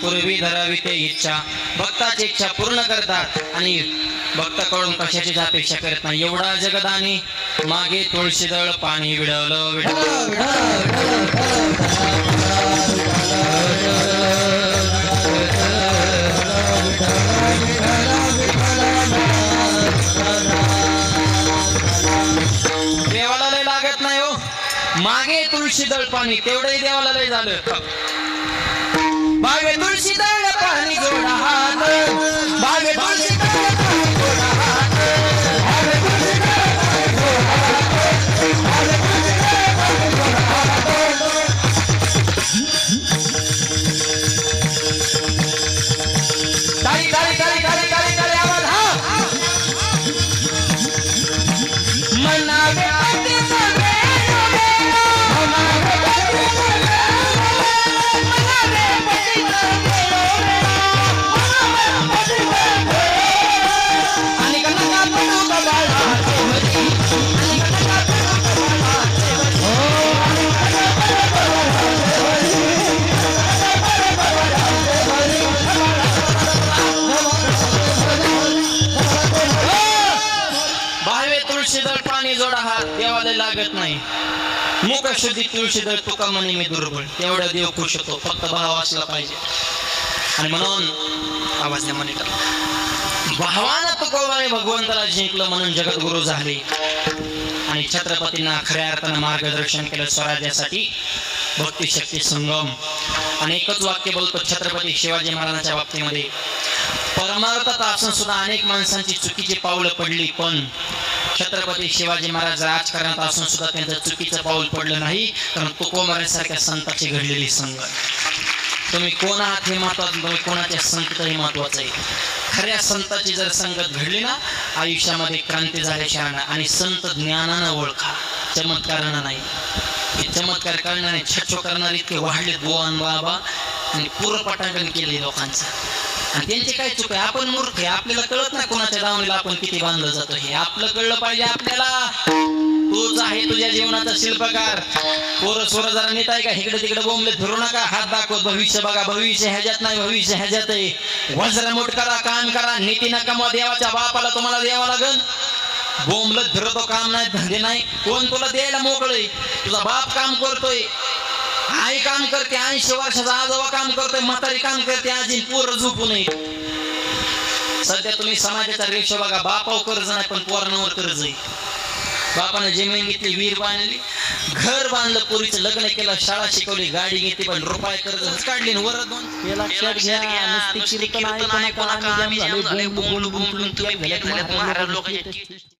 पूर्वी धरावी ते इच्छा, भक्ताची इच्छा पूर्ण करतात आणि भक्ताकडून कशाचीच अपेक्षा करत नाही. एवढा जगदानी मागे तुळशीदळ पाणी विडवलं देवाला लय लागत नाही हो. मागे तुळशीदळ पाणी तेवढंही देवाला लय झालं. मागे तुळशीदळ पाणी जोडा हात, मागे तुळशीदळ पाणी जोडा हात, मागे तुळशीदळ पाणी जोडा हात, मागे तुळशीदळ पाणी जोडा हात. ताली ताली ताली ताली ताली ताली आवाज हा. मनावे पती सवे तुळशीदळ पाणी जोडा हात देवाला लागत नाही. मुख शुद्धी तुळशीदळ तुका म्हणे मी दुर्बळ. तेवढा देव खुश होतो, फक्त भाव असला पाहिजे. आणि म्हणून आवाज द्या म्हणत भावानं तुकोबाने भगवंताला जिंकलं म्हणून जगद्गुरु झाले आणि छत्रपतींना खऱ्या अर्थानं मार्गदर्शन केलं स्वराज्यासाठी. भक्ती शक्ती संगम. आणि एकच वाक्य बोलतो छत्रपती शिवाजी महाराजांच्या बाबतीमध्ये, परमार्थात असून सुद्धा अनेक माणसांची चुकीची पावलं पडली, पण छत्रपती शिवाजी महाराज राजकारणात असून सुद्धा त्यांचं चुकीचं पाऊल पडलं नाही, कारण तुकोबांसारख्या संतांची घडलेली संगत. तुम्ही कोण आहात हे महत्वाचं, तुम्ही कोणाच्या संगत हे महत्वाचं आहे. खऱ्या संताची जर संगत घडली ना आयुष्यामध्ये क्रांती झाल्याशिवाय. आणि संत ज्ञानानं ओळखा, चमत्कारानं नाही. हे चमत्कार करणारे छछो करणारे इतके वाढले गोवान बाबा आणि पूर्ण पटांगण केले लोकांचं. आणि त्यांची काय चूक आहे? आपण मूर्ख आहे, आपल्याला कळत नाही कोणाच्या दावणीला आपण किती बांधलं जातो. हे आपलं कळलं पाहिजे आपल्याला. तूच आहे तुझ्या जीवनाचा शिल्पकार. पोरं सोरं जरा नेत आहे का इकडे तिकडे बोंबले फिरू नका. हात दाखवत भविष्य बघा. भविष्य ह्याच्यात नाही, भविष्य ह्याच्यात आहे. वज्रमुठ करा, काम करा, नीती नका. मग देवाच्या बापाला तुम्हाला द्यावं लागल. बोंबलत फिरतो, काम नाही, धंदे नाही. कोण तुला द्यायला मोकळय? तुझा बाप काम करतोय, आई काम करते, 80 वर्षाचा आजोबा काम करतोय, म्हातारी काम करते, आजी पोरं झोपू नये. सध्या तुम्ही समाजाचा रेशो बघा. बापावर कर्ज नाही पण पोरांवर कर्ज आहे. बापाने जमीन घेतली, विहीर बांधली, घर बांधलं, पोरीचं लग्न केलं, शाळा शिकवली, गाडी घेतली, पण रुपये कर्ज काढली. वर दोन लक्षात घ्या, नुसती कीर्तन ऐकू नका. आम्ही जाम झाले, बोंबलून तुम्ही महाराज लोकांचे